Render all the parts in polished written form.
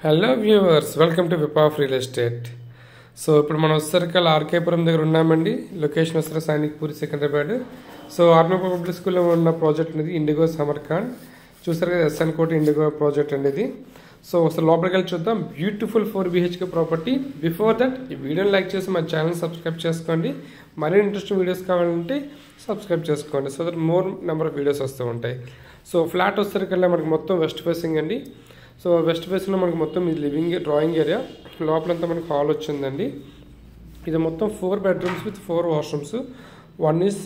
Hello viewers, welcome to whip of real estate. So ఇప్పుడు మనం వచ్చేసరికి ఆర్కేపురం దగ్గర ఉన్నామండి. లొకేషన్ వచ్చేసరికి Sainikpuri, Secunderabad. So army public స్కూల్లో ఉన్న ప్రాజెక్ట్ అనేది ఇండిగో సమర్ఖండ్. చూసారు కదా, ఎస్ఎన్ కోటి ఇండిగో ప్రాజెక్ట్ అండి ఇది. సో ఒకసారి లోపలికి వెళ్ళి చూద్దాం. Beautiful 4 BHK property. Before that ఈ వీడియోని లైక్ చేసి మన ఛానల్ సబ్స్క్రైబ్ చేసుకోండి. మరిన్ని ఇంట్రెస్టింగ్ వీడియోస్ కావాలంటే సబ్స్క్రైబ్ చేసుకోండి, so that more number of videos వస్తూ ఉంటాయి. సో ఫ్లాట్ వచ్చేసరికి మనకి మొత్తం వెస్ట్ ఫేసింగ్ అండి. సో వెస్ట్ ఫేస్లో మనకి మొత్తం ఇది లివింగ్ డ్రాయింగ్ ఏరియా, లోపలంతా మనకి హాల్ వచ్చిందండి. ఇది మొత్తం 4 bedrooms with 4 washrooms. 1 is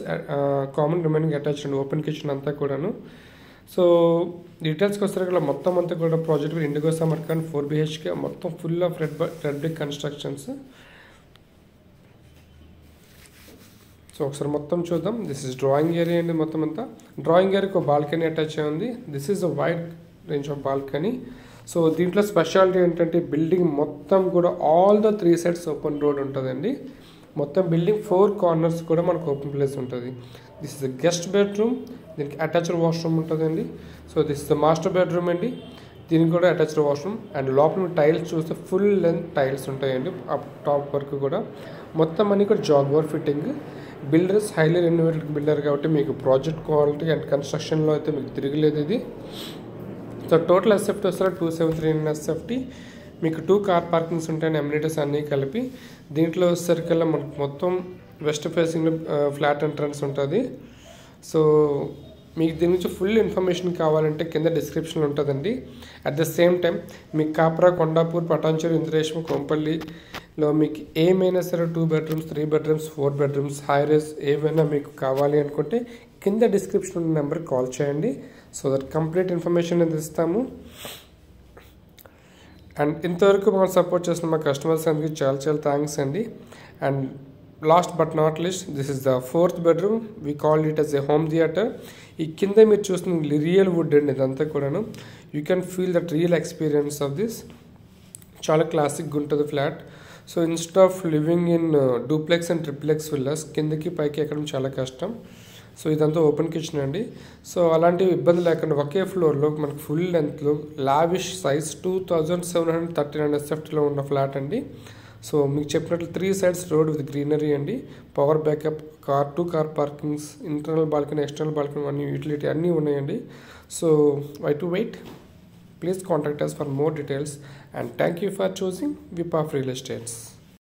common remaining attached అండి, ఓపెన్ కిచెన్ అంతా కూడాను. సో డీటెయిల్స్కి వస్తారు మొత్తం అంతా కూడా ప్రాజెక్ట్ ఇండిగో సమర్ఖండ్ 4 BHK, మొత్తం full of red brick constructions. So ఒకసారి మొత్తం చూద్దాం. దిస్ ఇస్ డ్రాయింగ్ ఏరియా అండి. మొత్తం అంతా డ్రాయింగ్ ఏరియాకి ఒక బాల్కనీ అటాచ్ అయి ఉంది. This is a wide range of balcony. So దీంట్లో స్పెషాలిటీ ఏంటంటే బిల్డింగ్ మొత్తం కూడా all the 3 sides open road ఉంటుందండి. మొత్తం బిల్డింగ్ 4 corners కూడా మనకు ఓపెన్ ప్లేస్ ఉంటుంది. This is the guest bedroom, దీనికి అటాచ్డ్ వాష్రూమ్ ఉంటుందండి. So this is the master bedroom అండి, దీనికి కూడా అటాచ్డ్ వాష్రూమ్. అండ్ లోపల టైల్స్ చూస్తే ఫుల్ లెంత్ టైల్స్ ఉంటాయండి, అప్ టాప్ వరకు కూడా. మొత్తం అన్ని కూడా Jaguar fitting. Builders highly renovated builder కాబట్టి మీకు ప్రాజెక్ట్ క్వాలిటీ అండ్ కన్స్ట్రక్షన్లో అయితే మీకు తిరగలేదు ఇది. సో టోటల్ ఎస్ఎఫ్టీ వస్తారు 273 ఎస్ఎఫ్టీ. మీకు 2 car parkings ఉంటాయని అమ్యూనిటీస్ అన్నీ కలిపి. దీంట్లో వచ్చేసరికల్లా మనకు మొత్తం వెస్ట్ ఫేసింగ్లో ఫ్లాట్ ఎంట్రన్స్ ఉంటుంది. సో మీకు దీని నుంచి ఫుల్ ఇన్ఫర్మేషన్ కావాలంటే కింద డిస్క్రిప్షన్లో ఉంటుందండి. అట్ ద సేమ్ టైం మీకు కాప్రా, కొండాపూర్, పటాన్చెరు, ఇంద్రేశం, కొంపల్లిలో మీకు ఏమైనా సరే 2 bedrooms, 3 bedrooms, 4 bedrooms, high rise ఏమైనా మీకు కావాలి అనుకుంటే కింద డిస్క్రిప్షన్ ఉన్న నెంబర్కి కాల్ చేయండి. సో దట్ కంప్లీట్ ఇన్ఫర్మేషన్ అనేది ఇస్తాము. అండ్ ఇంతవరకు మమ్మల్ని సపోర్ట్ చేసిన మా కస్టమర్స్ అందరికీ చాలా చాలా థ్యాంక్స్ అండి. And last but not least, this is the 4th bedroom. We call it as a home theatre. ఈ కింద మీరు చూస్తున్న రియల్ వుడ్ అండి ఇదంతా కూడాను. You can feel that real experience of this. చాలా క్లాసిక్గా ఉంటుంది flat. So instead of living in duplex and triplex villas, కిందకి పైకి ఎక్కడం చాలా కష్టం. సో ఇదంతా ఓపెన్ కిచెన్ అండి. సో అలాంటి ఇబ్బంది లేకుండా ఒకే ఫ్లోర్లో మనకు ఫుల్ లెంత్లో లావిష్ సైజ్ 2739 ఎస్ఎఫ్టీలో ఉన్న ఫ్లాట్ అండి. సో మీకు చెప్పినట్లు 3 sides రోడ్ విత్ గ్రీనరీ అండి, power backup, 2 car parkings, internal balcony, external balcony, అన్ని యూటిలిటీ అన్నీ ఉన్నాయండి. So why to wait? Please contact us for more details, and thank you for choosing VIP of real estates.